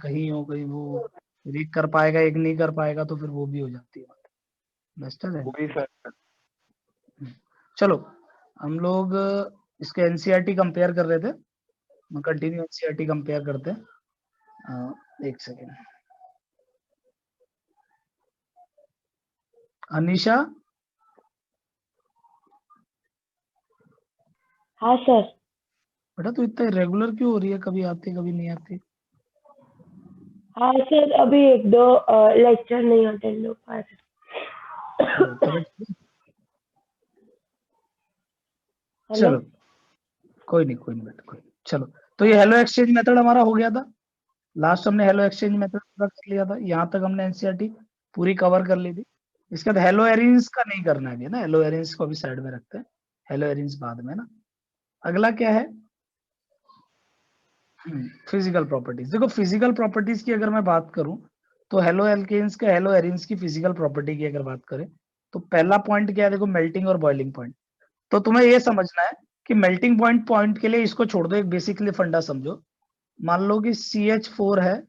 कहीं हो, कहीं वो एक कर पाएगा एक नहीं कर पाएगा, तो फिर वो भी हो जाती है बात। बेस्टर है। वही सर। चलो हम लोग इसके एनसीईआरटी कंपेयर कर रहे थे, कंटिन्यू एनसीईआरटी कंपेयर करते हैं। एक सेकेंड। अनीशा, हाँ सर। बेटा तू इतना रेगुलर क्यों हो रही है, कभी आती कभी नहीं आती? हाँ सर, अभी एक दो लेक्चर नहीं अटेंड हो पा रहे। तबीयत ठीक है? हेलो। चलो कोई नहीं बेटा कोई नहीं। चलो तो ये हेलो एक्सचेंज मेथड हमारा हो गया था। लास्ट हमने हेलो एक्सचेंज मेथड पूरा कर लिया था, यहाँ तक हमने एनसीईआरटी पूरी कवर कर ली थी। इसके बाद हेलो एरेंज का नहीं करना है अभी ना, हेलो एरेंज को अभी साइड में रखते हैं, हेलो एरेंज बाद में ना। अगला क्या है? Physical properties. देखो फिजिकल प्रॉपर्टीज की अगर मैं बात करूं तो हेलो एल्केन्स का हेलो एरेंज की फिजिकल प्रॉपर्टी की अगर बात करें तो पहला पॉइंट क्या है? देखो मेल्टिंग और बॉइलिंग पॉइंट। तो तुम्हें ये समझना है कि मेल्टिंग पॉइंट के लिए इसको छोड़ दो, एक बेसिकली फंडा समझो। मान लो कि CH4 है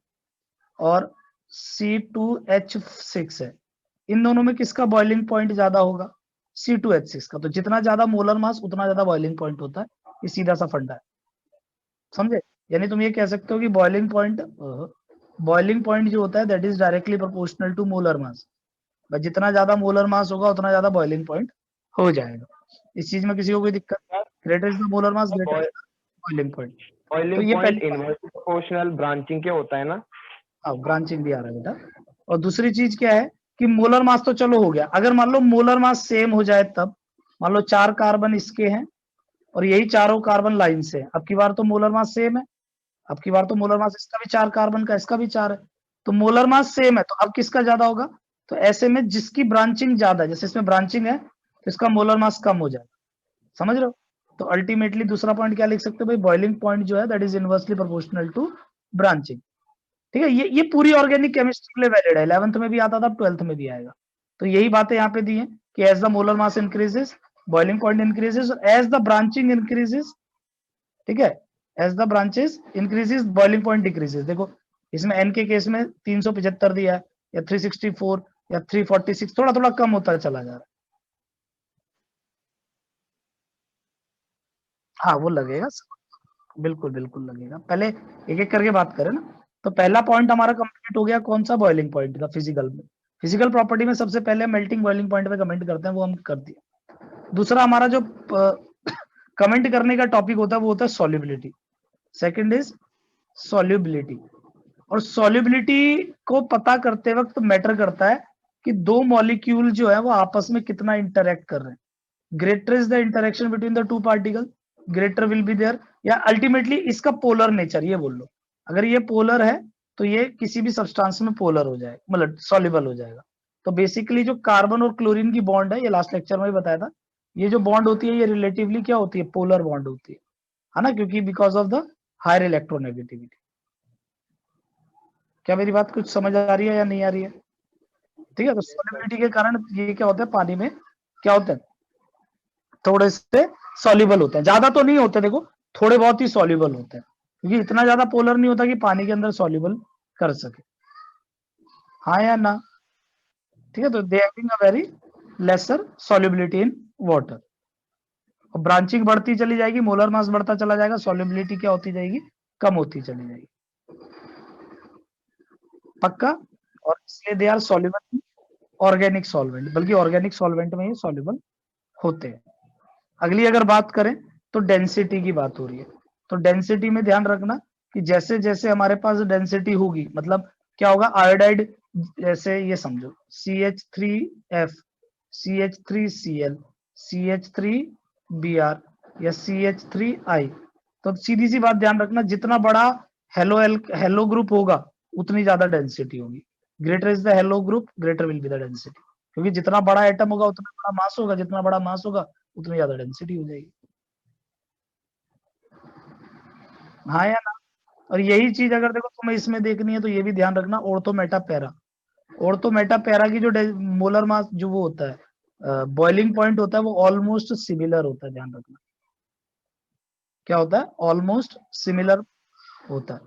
और C2H6 है, इन दोनों में किसका बॉइलिंग पॉइंट ज्यादा होगा? C2H6 का। तो जितना ज्यादा मोलर मास उतना ज्यादा बॉइलिंग पॉइंट होता है, ये सीधा सा फंडा है, समझे? यानी तुम ये कह सकते हो कि बॉइलिंग पॉइंट जो होता है that is directly proportional to molar mass. जितना ज्यादा मोलर मास होगा उतना ज्यादा बॉइलिंग पॉइंट हो जाएगा। इस चीज में किसी को कोई दिक्कत नहीं? Greater is the molar mass greater is the boiling point. तो बॉइलिंग ये पॉइंट पहली इनवर्सली प्रोपोर्शनल ब्रांचिंग के होता है ना। ब्रांचिंग भी आ रहा है बेटा। और दूसरी चीज क्या है कि मोलर मास तो चलो हो गया, अगर मान लो मोलर मास सेम हो जाए तब, मान लो 4 कार्बन इसके हैं और यही चारों कार्बन लाइन से है, अब की बार तो मोलर मास सेम है, अब की बार तो मोलर मास इसका भी 4 कार्बन का, इसका भी 4 है, तो मोलर मास सेम है, तो अब किसका ज्यादा होगा? तो ऐसे में जिसकी ब्रांचिंग ज्यादा है, जैसे इसमें ब्रांचिंग है तो इसका मोलर मास कम हो जाएगा, समझ रहे हो? तो अल्टीमेटली दूसरा पॉइंट क्या लिख सकते हो भाई? बॉइलिंग पॉइंट जो है that is inversely proportional to branching. ठीक है, ये पूरी ऑर्गेनिक केमिस्ट्री के लिए वैलिड है, 11th में भी आता था, 12th में भी आएगा। तो यही बातें यहाँ पे दी है कि as the molar mass increases boiling point increases, as the branching increases, ठीक है, as the branches increases boiling point decreases. देखो इसमें एन के केस में 375 दिया है, या 364 या 346, थोड़ा थोड़ा कम होता चला जा रहा है। हाँ वो लगेगा, बिल्कुल बिल्कुल लगेगा। पहले एक एक करके बात करें ना। तो पहला पॉइंट हमारा कंप्लीट हो गया, कौन सा? बॉइलिंग पॉइंट का फिजिकल में। फिजिकल प्रॉपर्टी में सबसे पहले मेल्टिंग बॉइलिंग पॉइंट पे कमेंट करते हैं, वो हम कर दिए। दूसरा हमारा जो कमेंट करने का टॉपिक होता है वो होता है सॉल्युबिलिटी। Second is solubility. और सॉल्युबिलिटी को पता करते वक्त मैटर करता है कि दो मॉलिक्यूल जो है वो आपस में कितना इंटरेक्ट कर रहे हैं। Greater is the interaction between the two particle, greater will be there, या अल्टीमेटली इसका पोलर नेचर, ये बोल लो। अगर ये पोलर है तो ये किसी भी सब्सटेंस में पोलर हो जाएगा, मतलब सॉल्युबल हो जाएगा। तो बेसिकली जो कार्बन और क्लोरीन की बॉन्ड है, ये लास्ट लेक्चर में भी बताया था, ये जो बॉन्ड होती है ये रिलेटिवली क्या होती है? पोलर बॉन्ड होती है ना, क्योंकि because of the higher electronegativity. क्या मेरी बात कुछ समझ आ रही है या नहीं आ रही है? ठीक है, तो सॉल्युबिलिटी के कारण ये क्या होता है, पानी में क्या होता है, थोड़े से सॉल्युबल होते हैं, ज्यादा तो नहीं होते, देखो थोड़े बहुत ही सॉल्युबल होते हैं, क्योंकि इतना ज्यादा पोलर नहीं होता कि पानी के अंदर सॉल्युबल कर सके। हाँ या ना? ठीक है, तो they having a very lesser solubility in water. और ब्रांचिंग बढ़ती चली जाएगी, मोलर मास बढ़ता चला जाएगा, सॉल्युबिलिटी क्या होती जाएगी? कम होती चली जाएगी। पक्का? और इसलिए they are soluble organic solvent, बल्कि ऑर्गेनिक सॉल्वेंट में ये सॉल्युबल होते हैं। अगली अगर बात करें तो डेंसिटी की बात हो रही है। तो डेंसिटी में ध्यान रखना कि जैसे जैसे हमारे पास डेंसिटी होगी, मतलब क्या होगा? आयोडाइड, जैसे ये समझो CH3F, CH3Cl, CH3Br या CH3I। तो सीधी सी बात ध्यान रखना, जितना बड़ा हेलो ग्रुप होगा उतनी ज्यादा डेंसिटी होगी। Greater is the hello group greater will be the density, क्योंकि जितना बड़ा एटम होगा उतना बड़ा मास होगा, जितना बड़ा मास होगा उतनी ज्यादा डेंसिटी हो जाएगी। हाँ या ना? और यही चीज अगर देखो तुम्हें इसमें देखनी है तो ये भी ध्यान रखना, ortho Meta para. Ortho Meta para की जो मोलर मास जो वो होता है, बॉइलिंग पॉइंट होता है, वो ऑलमोस्ट सिमिलर होता है, ध्यान रखना। क्या होता है? ऑलमोस्ट सिमिलर होता है।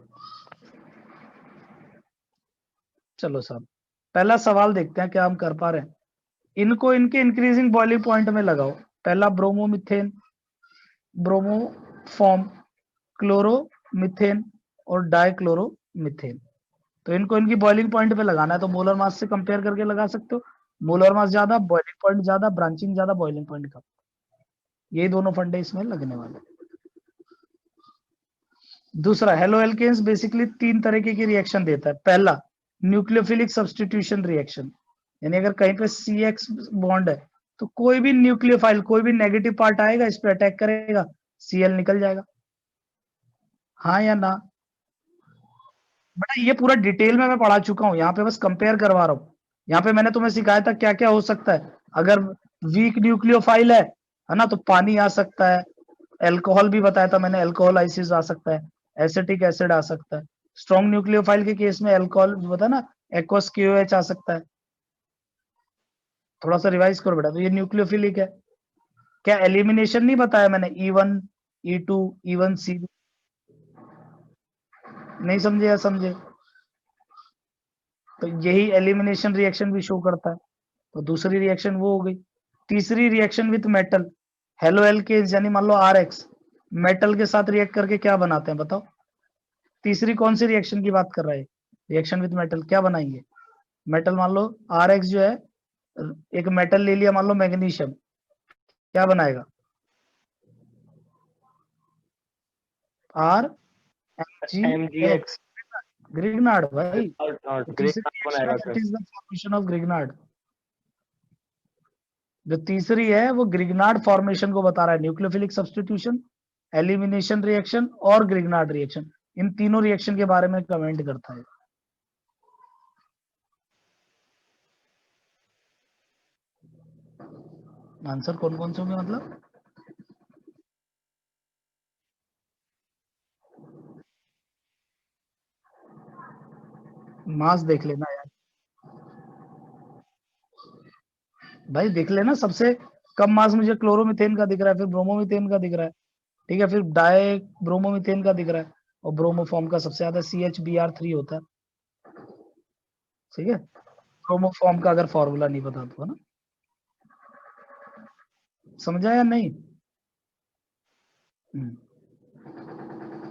चलो साहब, पहला सवाल देखते हैं क्या हम कर पा रहे हैं। इनको इनके इंक्रीजिंग बॉइलिंग पॉइंट में लगाओ। पहला ब्रोमोमीथेन, ब्रोमोफॉर्म, क्लोरोमीथेन और डाइक्लोरोमीथेन। तो इनको इनकी बॉइलिंग पॉइंट पे लगाना है, तो मोलर मास से कंपेयर करके लगा सकते हो। मोलर मास ज्यादा, बॉइलिंग पॉइंट ज्यादा, ब्रांचिंग ज्यादा, बॉइलिंग पॉइंट कम। यही दोनों फंडे इसमें लगने वाले। दूसरा, हेलो एल्केन्स बेसिकली 3 तरीके की रिएक्शन देता है। पहला, न्यूक्लियोफिलिक सब्स्टिट्यूशन रिएक्शन, यानी अगर कहीं पे CX बॉन्ड है तो कोई भी न्यूक्लियोफाइल, कोई भी नेगेटिव पार्ट आएगा, इस पे अटैक करेगा, Cl निकल जाएगा। हाँ या ना? बेटा ये पूरा डिटेल में मैं पढ़ा चुका हूँ, यहाँ पे बस कंपेयर करवा रहा हूँ। यहाँ पे मैंने तुम्हें सिखाया था क्या क्या हो सकता है। अगर वीक न्यूक्लियोफाइल है ना, तो पानी आ सकता है। एल्कोहल भी बताया था मैंने, एल्कोहलाइसिस आ सकता है, एसिटिक एसिड आ सकता है। स्ट्रॉन्ग न्यूक्लियोफाइल के केस में एल्कोहल जो बताया ना, एक्वस KOH आ सकता है। थोड़ा सा रिवाइज करो बेटा। तो ये न्यूक्लियोफिलिक है। क्या एलिमिनेशन नहीं बताया मैंने? E1 E2 E1 C नहीं समझे या समझे? तो यही एलिमिनेशन रिएक्शन भी शो करता है। तो दूसरी रिएक्शन वो हो गई। तीसरी reaction with metal, haloalkanes यानी मान लो RX मेटल के साथ रिएक्ट करके क्या बनाते हैं बताओ? तीसरी कौन सी रिएक्शन की बात कर रहा है? रिएक्शन विथ मेटल क्या बनाएंगे? मेटल मान लो RX जो है, एक मेटल ले लिया मान लो मैग्नीशियम, क्या बनाएगा? RMgX, MgX ग्रिग्नार्ड भाई। नॉट तो ग्रे तीसरी बनाएगा reaction sir. It is the formation of Grignard. जो तीसरी है वो ग्रिग्नार्ड फॉर्मेशन को बता रहा है। न्यूक्लियोफिलिक सब्स्टिट्यूशन, एलिमिनेशन रिएक्शन और ग्रिग्नार्ड रिएक्शन, इन तीनों रिएक्शन के बारे में कमेंट करता है। आंसर कौन कौन से होंगे मतलब? मास देख लेना यार भाई, देख लेना। सबसे कम मास मुझे क्लोरोमीथेन का दिख रहा है, फिर ब्रोमोमीथेन का दिख रहा है, ठीक है, फिर डाई ब्रोमोमीथेन का दिख रहा है, और ब्रोमोफॉर्म का सबसे ज्यादा CHBr3 होता है। ठीक है, ब्रोमोफॉर्म का अगर फॉर्मूला नहीं पता तो, है ना? समझा या नहीं?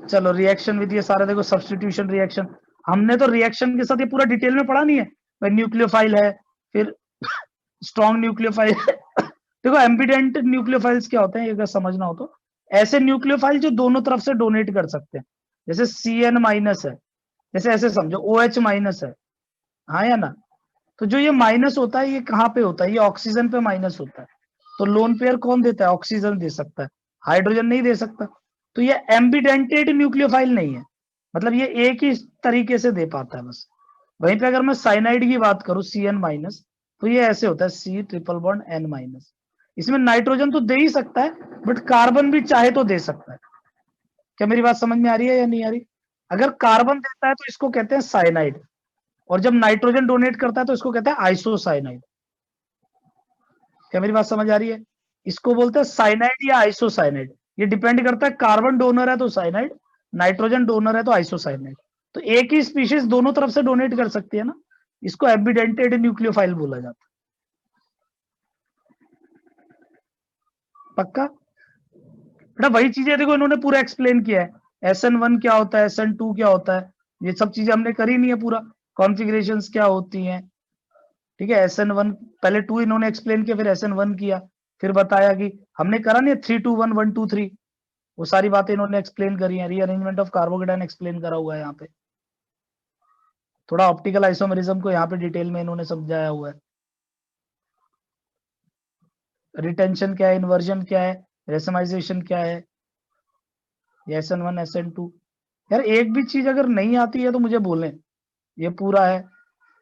चलो रिएक्शन विद ये सारे देखो, सब्स्टिट्यूशन रिएक्शन। हमने तो रिएक्शन के साथ ये पूरा डिटेल में पढ़ा नहीं है भाई। न्यूक्लियोफाइल है, फिर स्ट्रॉन्ग न्यूक्लियोफाइल देखो एम्बिडेंट न्यूक्लियोफाइल्स क्या होते हैं ये अगर समझना हो तो, ऐसे न्यूक्लियोफाइल जो दोनों तरफ से डोनेट कर सकते हैं। जैसे CN माइनस है, जैसे ऐसे समझो OH माइनस है, हाँ या ना? तो जो ये माइनस होता है ये कहाँ पे होता है? ये ऑक्सीजन पे माइनस होता है। तो लोन पेयर कौन देता है? ऑक्सीजन दे सकता है, हाइड्रोजन नहीं दे सकता। तो ये एम्बिडेंटेड न्यूक्लियोफाइल नहीं है, मतलब ये एक ही तरीके से दे पाता है बस। वहीं पे अगर मैं साइनाइड की बात करूं CN माइनस, तो ये ऐसे होता है C triple bond N minus. इसमें नाइट्रोजन तो दे ही सकता है, बट कार्बन भी चाहे तो दे सकता है। क्या मेरी बात समझ में आ रही है या नहीं आ रही? अगर कार्बन देता है तो इसको कहते हैं साइनाइड, और जब नाइट्रोजन डोनेट करता है तो इसको कहते हैं आइसोसाइनाइड। क्या मेरी बात समझ आ रही है? इसको बोलते हैं साइनाइड या आइसोसाइनाइड। ये डिपेंड करता है, कार्बन डोनर है तो साइनाइड, नाइट्रोजन डोनर है तो आइसोसाइनाइड। तो एक ही स्पीशीज दोनों तरफ से डोनेट कर सकती है ना, इसको एम्बिडेंटेड न्यूक्लियोफाइल बोला जाता है। पक्का? बेटा वही चीजें देखो इन्होंने पूरा एक्सप्लेन किया है। SN1 क्या होता है, SN2 क्या होता है, ये सब चीजें हमने करी नहीं है पूरा। कॉन्फ़िगरेशंस क्या होती हैं, ठीक है। SN1 पहले 2 इन्होंने एक्सप्लेन किया, फिर SN1 किया, फिर बताया कि हमने करा नहीं 3-2-1 1-2-3, वो सारी बातें इन्होंने एक्सप्लेन करी है। रीअरेंजमेंट ऑफ कार्बोकेटाइन एक्सप्लेन करा हुआ है यहाँ पे। थोड़ा ऑप्टिकल आइसोमेरिज्म को यहाँ पे डिटेल में इन्होंने समझाया हुआ है। रिटेंशन क्या है, इन्वर्जन क्या है, रेसमाइजेशन क्या है, SN1 SN2। यार एक भी चीज अगर नहीं आती है तो मुझे बोलें। ये पूरा है।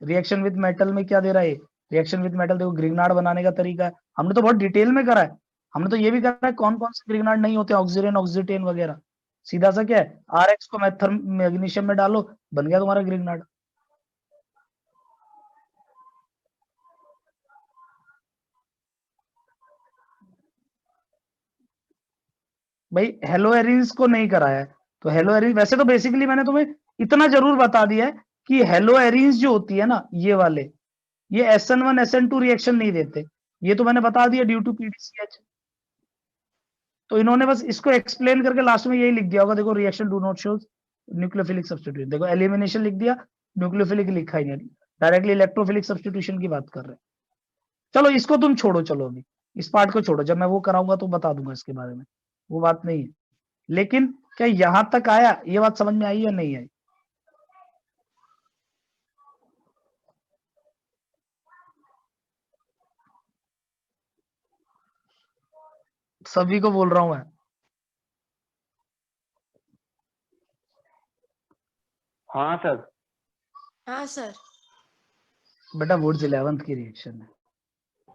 रिएक्शन विद मेटल में क्या दे रहा है? रिएक्शन विद मेटल देखो, ग्रिग्नार्ड बनाने का तरीका है, हमने तो बहुत डिटेल में करा है। हमने तो ये भी करा है कौन कौन से ग्रिग्नार्ड नहीं होते, ऑक्सीजन ऑक्सीटेन वगैरह। सीधा सा क्या है, RX को मैग्नीशियम में डालो, बन गया तुम्हारा ग्रिग्नार्ड। भाई हेलो एरिन्स को नहीं कराया है, तो हेलो एरिन वैसे तो बेसिकली मैंने तुम्हें इतना जरूर बता दिया है कि हेलोएरीन्स जो होती है ना, ये वाले, ये SN1 SN2 रिएक्शन नहीं देते, ये तो मैंने बता दिया ड्यू टू PDCH। तो इन्होंने बस इसको एक्सप्लेन करके लास्ट में यही लिख दिया होगा, देखो reaction do not shows nucleophilic substitution, देखो एलिमिनेशन लिख दिया, न्यूक्लियोफिलिक लिखा ही नहीं, डायरेक्टली इलेक्ट्रोफिलिक सब्स्टिट्यूशन की बात कर रहे हैं। चलो इसको तुम छोड़ो, चलो अभी इस पार्ट को छोड़ो, जब मैं वो कराऊंगा तो बता दूंगा इसके बारे में, वो बात नहीं है। लेकिन क्या यहां तक आया, ये बात समझ में आई या नहीं आई? सभी को बोल रहा हूं मैं। हाँ सर। हाँ सर। बेटा वुड्स 11th की रिएक्शन है,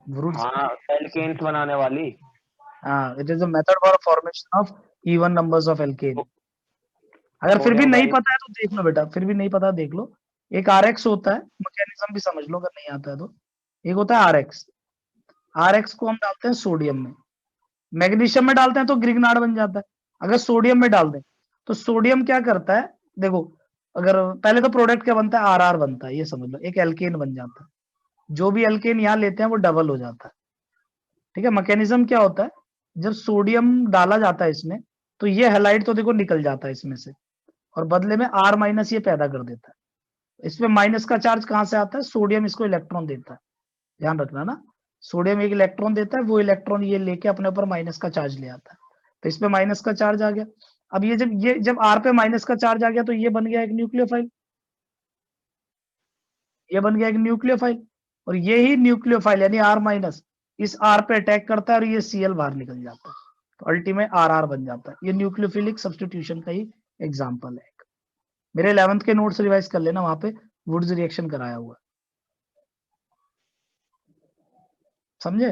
वुड्स, हाँ, एल्केन्स बनाने वाली। हाँ, it is a method for formation of even numbers of alkene. अगर फिर भी सोडियम नहीं का पता है तो देख लो बेटा, फिर भी नहीं पता देख लो। एक RX होता है, मैकेनिज्म भी समझ लो अगर नहीं आता है तो। एक होता है RX, RX को हम डालते हैं सोडियम में, मैग्नीशियम में डालते हैं तो ग्रिग्नार्ड बन जाता है। अगर सोडियम में डाल दें तो सोडियम क्या करता है, देखो, अगर पहले तो प्रोडक्ट क्या बनता है, RR बनता है, ये समझ लो, एक एल्केन बन जाता है। जो भी एल्केन यहाँ लेते हैं वो डबल हो जाता है, ठीक है। मैकेनिज्म क्या होता है, जब सोडियम डाला जाता है इसमें, तो ये हैलाइड तो देखो निकल जाता है इसमें से, और बदले में R- ये पैदा कर देता है। इसमें माइनस का चार्ज कहां से आता है, सोडियम इसको इलेक्ट्रॉन देता है, ध्यान रखना ना, सोडियम एक इलेक्ट्रॉन देता है, वो इलेक्ट्रॉन ये लेके अपने ऊपर माइनस का चार्ज ले आता है, तो इसमें माइनस का चार्ज आ गया। अब ये जब R पे माइनस का चार्ज आ गया तो ये बन गया एक न्यूक्लियोफाइल, ये बन गया एक न्यूक्लियोफाइल, और ये ही न्यूक्लियोफाइल यानी R- इस R पे अटैक करता है और ये Cl बाहर निकल जाता है, तो अल्टीमेट RR बन जाता है। ये न्यूक्लियोफिलिक सब्स्टिट्यूशन का ही एग्जाम्पल है। मेरे 11th के नोट्स रिवाइज कर लेना, वहां पे वुड्स रिएक्शन कराया हुआ है, समझे?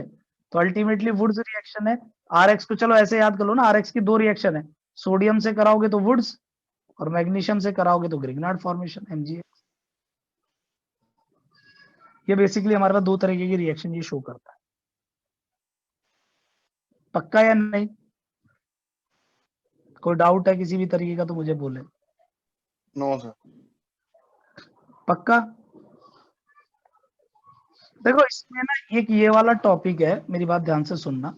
तो अल्टीमेटली वुड्स रिएक्शन है। RX को चलो ऐसे याद कर लो ना, RX की दो रिएक्शन है, सोडियम से कराओगे तो वुड्स, और मैग्नीशियम से कराओगे तो ग्रिग्नार्ड फॉर्मेशन, MgX। ये बेसिकली हमारे पास दो तरीके की रिएक्शन ये शो करता है। पक्का या नहीं? कोई डाउट है किसी भी तरीके का तो मुझे बोले। No sir. पक्का? देखो इसमें ना एक ये वाला टॉपिक है, मेरी बात ध्यान से सुनना,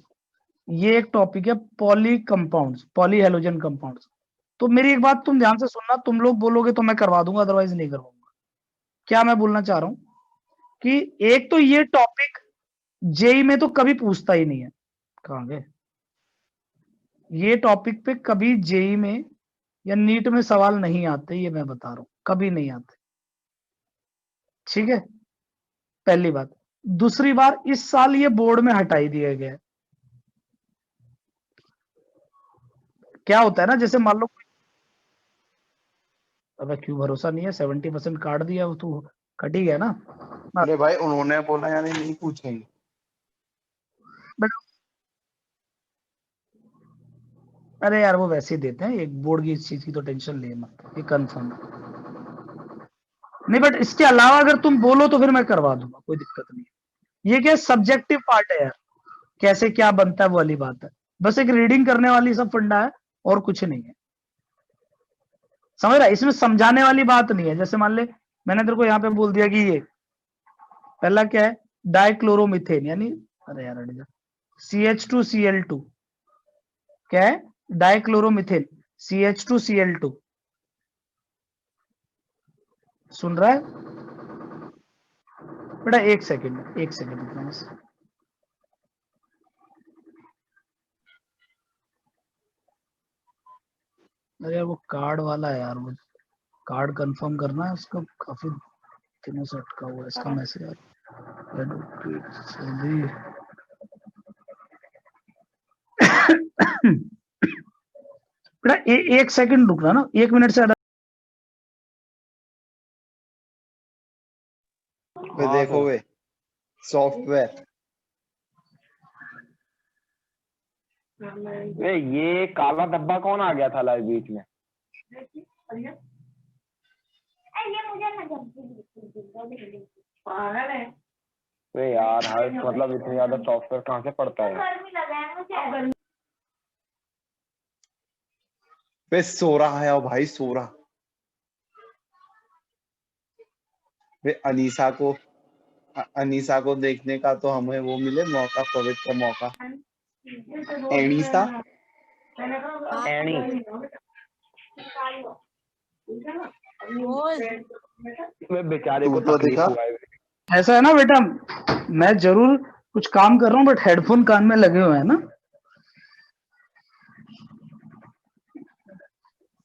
ये एक टॉपिक है poly compounds, poly halogen compounds. तो मेरी एक बात तुम ध्यान से सुनना, तुम लोग बोलोगे तो मैं करवा दूंगा, अदरवाइज नहीं करवाऊंगा। क्या मैं बोलना चाह रहा हूं कि एक तो ये टॉपिक जेई में तो कभी पूछता ही नहीं है, कहां गए, ये टॉपिक पे कभी जेई में या नीट में सवाल नहीं आते, ये मैं बता रहा हूं, कभी नहीं आते, ठीक है, पहली बात। दूसरी बात, इस साल ये बोर्ड में हटाई दिया गया है। क्या होता है ना, जैसे मान लो, अब क्यों भरोसा नहीं है, 70% काट दिया वो तो कट ही गया ना। अरे भाई उन्होंने बोला यानी नहीं पूछेंगे। बट अरे यार वो वैसे ही देते हैं, एक बोर्ड की इस चीज की तो टेंशन ले मत, ये कंफर्म नहीं। बट इसके अलावा अगर तुम बोलो तो फिर मैं करवा दूंगा, कोई दिक्कत नहीं है। ये क्या सब्जेक्टिव पार्ट है यार, कैसे क्या बनता है वो वाली बात है, बस एक रीडिंग करने वाली सब फंडा है, और कुछ नहीं है, समझ रहा है? इसमें समझाने वाली बात नहीं है। जैसे मान ले मैंने तेरे को यहाँ पे बोल दिया कि ये पहला क्या है, डाइक्लोरोमिथेन, यानी अरे यार हट जा, CH2Cl2, क्या है, डाइक्लोरोमिथेन, CH2Cl2, सुन रहा है बेटा? एक सेकंड, एक सेकंड रुकना बस। अरे यार वो कार्ड वाला है यार, वो कार्ड कंफर्म करना है उसका, काफी दिनों से अटका हुआ है इसका मैसेज यार। बेटा एक सेकंड रुकना ना, 1 मिनट से वे हाँ देखो सर। वे सॉफ्टवेयर। ये काला डब्बा कौन आ गया था लाइव बीच में? वे यार हर्ष, मतलब इतनी ज्यादा सॉफ्टवेयर कहाँ से पढ़ता है? वे सो रहा है और भाई सो रहा। वे अनीसा को देखने का तो हमें वो मिले मौका, पवित्र मौका। एनीसा एनी बोल। वे बेचारे तू को तो तकलीफ दिखा। हुआ है। ऐसा है ना बेटा, मैं जरूर कुछ काम कर रहा हूँ बट हेडफोन कान में लगे हुए हैं ना।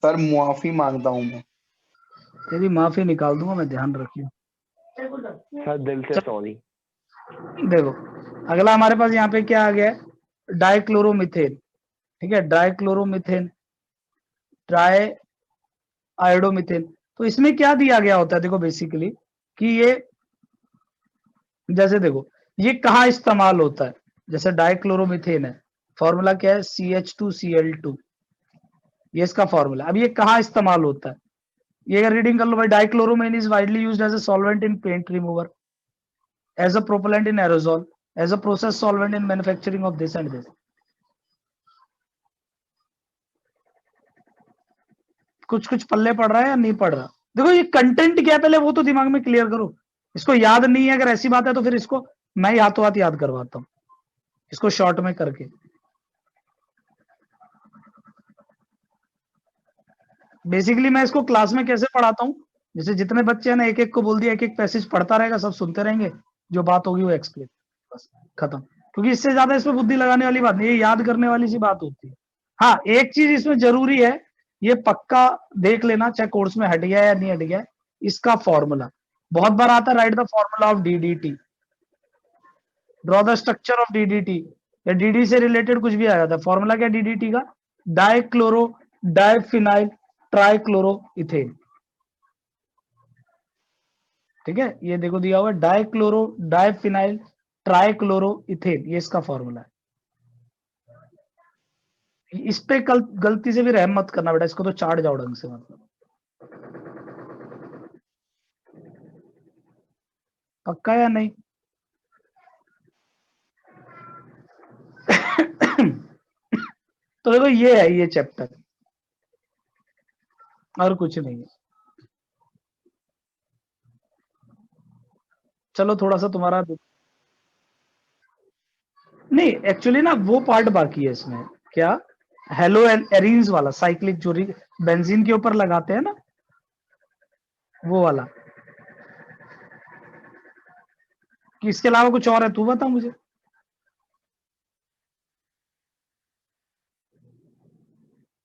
सर मुआफी मांगता हूँ मैं। तेरी माफी निकाल दूंगा मैं, ध्यान रखियो। सर दिल से सॉरी। देखो अगला हमारे पास यहाँ पे क्या आ गया है, डाइक्लोरोमिथेन। ठीक है, डाइक्लोरोमिथेन, ट्राई आयोडोमिथेन। तो इसमें क्या दिया गया होता है, देखो बेसिकली कि ये, जैसे देखो ये कहाँ इस्तेमाल होता है। जैसे डाइक्लोरोमिथेन है, फॉर्मूला क्या है, CH2Cl2, ये इसका फॉर्मूला। अब ये कहाँ इस्तेमाल होता है, ये अगर रीडिंग कर लो भाई, dichloromethane is widely used as a solvent in paint remover, as a propellant in aerosol, as a process solvent in manufacturing of this and this. कुछ कुछ पल्ले पड़ रहा है या नहीं पड़ रहा। देखो ये कंटेंट क्या है पहले वो तो दिमाग में क्लियर करो। इसको याद नहीं है, अगर ऐसी बात है तो फिर इसको मैं ही हाथों हाथ याद करवाता हूँ, इसको शॉर्ट में करके। बेसिकली मैं इसको क्लास में कैसे पढ़ाता हूँ, जैसे जितने बच्चे हैं ना, एक एक को बोल दिया, एक एक पैसेज पढ़ता रहेगा, सब सुनते रहेंगे, जो बात होगी वो एक्सप्लेन, बस खत्म। क्योंकि इससे ज्यादा इसमें बुद्धि लगाने वाली बात नहीं, ये याद करने वाली सी बात होती है। हाँ एक चीज इसमें जरूरी है, ये पक्का देख लेना, चाहे कोर्स में हट गया या नहीं हट गया, इसका फॉर्मूला बहुत बार आता है, right the formula of DDT, draw the structure of DDT, या DD से रिलेटेड कुछ भी आ जाता है। फॉर्मूला क्या DDT का, डाइक्लोरो डाइफिनाइल ट्राइक्लोरो इथेन। ठीक है, ये देखो दिया हुआ है डाइक्लोरो डाइफिनाइल ट्राइक्लोरो इथेन, ये इसका फॉर्मूला है। इस पे कल गलती से भी रहम मत करना बेटा, इसको तो चाट जाओ ढंग से, मतलब पक्का या नहीं। तो देखो ये है ये चैप्टर, और कुछ नहीं है। चलो थोड़ा सा तुम्हारा, नहीं एक्चुअली ना वो पार्ट बाकी है इसमें, क्या, हेलो एरीन्स वाला, साइक्लिक जो बेंजीन के ऊपर लगाते हैं ना, वो वाला। कि इसके अलावा कुछ और है, तू बता मुझे।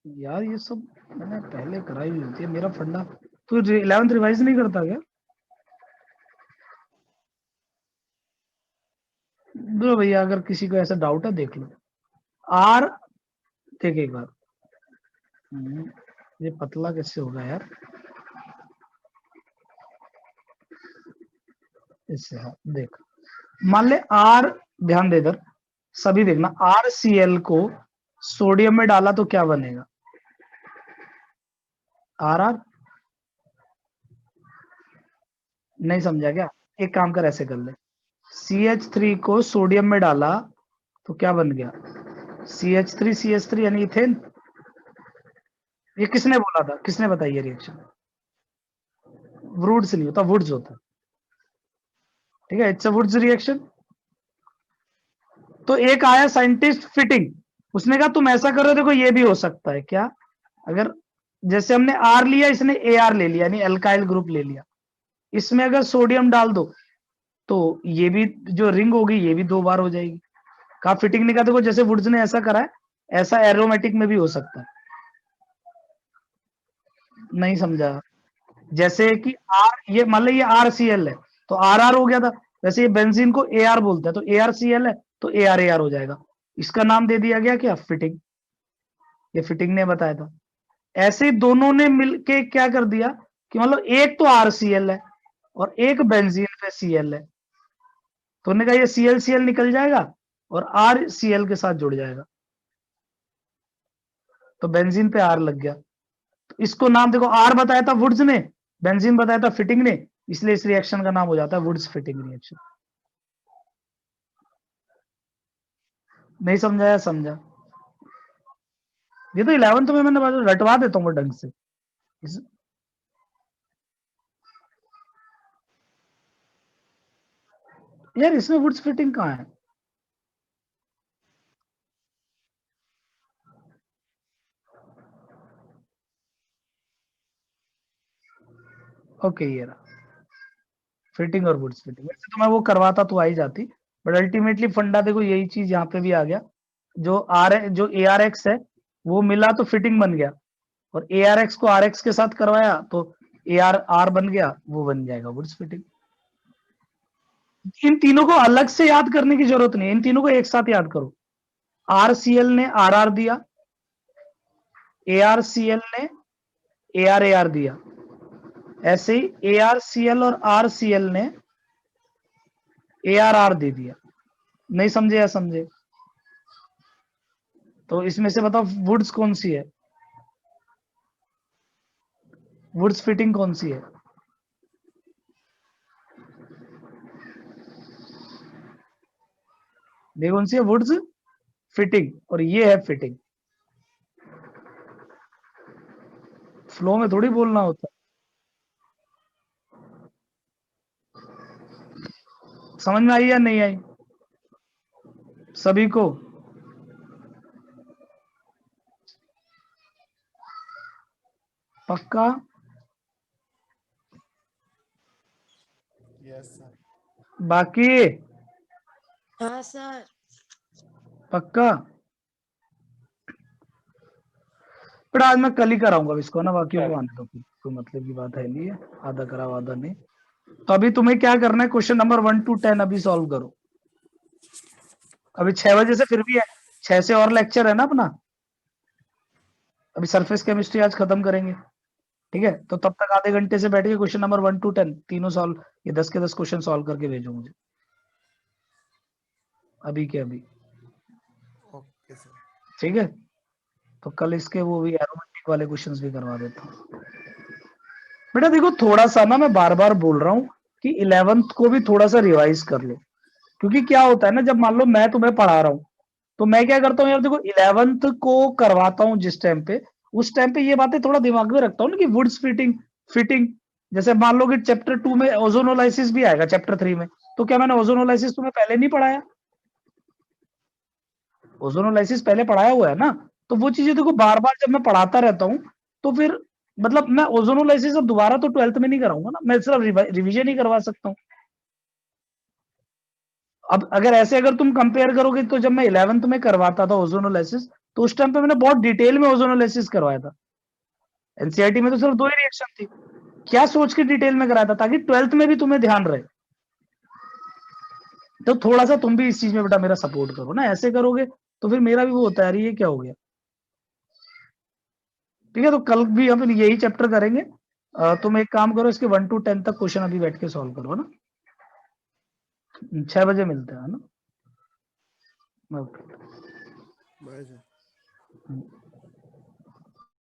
यार ये सब मैंने पहले कराई हुई होती है, मेरा फंडा। तू 11th रिवाइज नहीं करता क्या। दो भैया, अगर किसी को ऐसा डाउट है देख लो। आर, देख एक बार, ये पतला कैसे होगा यार, इससे, हाँ देख, मान ले आर, ध्यान दे इधर, सभी देखना, RCl को सोडियम में डाला तो क्या बनेगा, RR। नहीं समझा क्या, एक काम कर, ऐसे कर ले, CH3 को सोडियम में डाला तो क्या बन गया, CH3 यानी इथेन। ये किसने बोला था, किसने बताया ये रिएक्शन, वुड्स नहीं होता, वुड्स होता है। ठीक है, इट्स अ वुड्स रिएक्शन। तो एक आया साइंटिस्ट फिटिंग, उसने कहा तुम ऐसा करो, देखो ये भी हो सकता है क्या, अगर जैसे हमने R लिया, इसने AR ले लिया, यानी अल्काइल ग्रुप ले लिया, इसमें अगर सोडियम डाल दो तो ये भी जो रिंग होगी ये भी 2 बार हो जाएगी। कहा फिटिंग ने कहा देखो जैसे वुड्स ने ऐसा करा है, ऐसा एरोमेटिक में भी हो सकता है। नहीं समझा, जैसे कि R, ये मान लो ये RCl है तो RR हो गया था, वैसे ये बेंजीन को AR बोलते हैं, तो ARCl है तो AR हो जाएगा। इसका नाम दे दिया गया क्या, फिटिंग। ये फिटिंग ने बताया था। ऐसे ही दोनों ने मिलके क्या कर दिया कि मतलब एक तो RCl है और एक बेंजीन पे Cl है, तो उन्होंने कहा ये Cl निकल जाएगा और RCl के साथ जुड़ जाएगा, तो बेंजीन पे R लग गया। तो इसको नाम देखो, R बताया था वुड्स ने, बेंजीन बताया था फिटिंग ने, इसलिए इस रिएक्शन का नाम हो जाता है वुड्स फिटिंग रिएक्शन। नहीं समझाया, समझा। ये तो 11th में मैंने रटवा देता हूँ ढंग से। यार इसमें वुड्स फिटिंग कहाँ है? ओके ये रहा, फिटिंग और वुड्स फिटिंग। वैसे तो मैं वो करवाता तो आ ही जाती, बट अल्टीमेटली फंडा देखो यही चीज यहाँ पे भी आ गया। जो ए आर एक्स है वो मिला तो फिटिंग बन गया, और ए आर एक्स को आर एक्स के साथ करवाया तो ए आर आर बन गया, वो बन जाएगा वुड्स फिटिंग। इन तीनों को अलग से याद करने की जरूरत नहीं है, इन तीनों को एक साथ याद करो। आर सी एल ने आर आर दिया, ए आर सी एल ने ए आर दिया, ऐसे ही ए आर सी एल और आर सी एल ने ए आर दे दिया। नहीं समझे या समझे? तो इसमें से बताओ वुड्स कौन सी है, वुड्स फिटिंग कौन सी है? देखो कौन सी है, वुड्स फिटिंग, और ये है फिटिंग। फ्लो में थोड़ी बोलना होता, समझ में आई या नहीं आई सभी को? पक्का? Yes sir. बाकी? हाँ सर। पक्का? पर आज मैं कल ही कराऊंगा इसको ना, बाकियों को आने दो, कोई मतलब की बात है नहीं है, आधा करा आधा नहीं। तो अभी तुम्हें क्या करना है, क्वेश्चन नंबर 1 to 10 अभी सॉल्व करो। अभी 6 बजे से फिर भी है, 6 से और लेक्चर है ना अपना। अभी सरफेस केमिस्ट्री आज खत्म करेंगे, ठीक है? तो तब तक आधे घंटे से बैठ के क्वेश्चन नंबर 1 to 10 तीनों सॉल्व, ये 10 के 10 क्वेश्चन सॉल्व करके भेजो मुझे अभी के अभी, ओके सर। ठीक है? तो कल इसके वो भी एरोमेटिक वाले क्वेश्चंस भी करवा देता हूँ। बेटा देखो थोड़ा सा ना, मैं बार बार बोल रहा हूँ कि 11th को भी थोड़ा सा रिवाइज कर लो, क्योंकि क्या होता है ना, जब मान लो मैं तुम्हें पढ़ा रहा हूँ तो मैं क्या करता हूँ यार, देखो 11th को करवाता हूँ जिस टाइम पे, उस टाइम पे ये बातें थोड़ा दिमाग में रखता हूँ ना, कि वुड्स फिटिंग फिटिंग। जैसे मान लो कि चैप्टर 2 में ओजोनोलाइसिस भी आएगा, चैप्टर 3 में, तो क्या मैंने ओजोनोलाइसिस तुम्हें पहले नहीं पढ़ाया? ओजोनोलाइसिस पहले पढ़ाया हुआ है ना। तो वो चीजें देखो बार बार जब मैं पढ़ाता रहता हूँ तो फिर मतलब मैं ओजोनोलाइसिस अब दोबारा तो 12th में नहीं कराऊंगा ना, मैं सिर्फ रिवीजन ही करवा सकता हूँ। अब अगर ऐसे अगर तुम कंपेयर करोगे तो जब मैं 11th में करवाता था ओजोनोलाइसिस, तो उस टाइम पे मैंने बहुत डिटेल में ओजोनोलाइसिस करवाया था। एनसीईआरटी में तो सिर्फ 2 ही रिएक्शन थी, क्या सोच के डिटेल में कराया था, ताकि 12th में भी तुम्हें ध्यान रहे। तो थोड़ा सा तुम भी इस चीज में बेटा मेरा सपोर्ट करो ना, ऐसे करोगे तो फिर मेरा भी वो होता है, अरे ये क्या हो गया। ठीक है, तो कल भी हम यही चैप्टर करेंगे। तुम एक काम करो, इसके 1 to 10 तक क्वेश्चन अभी बैठ के सॉल्व करो ना, 6 बजे मिलते हैं ना। ओके। Bye sir.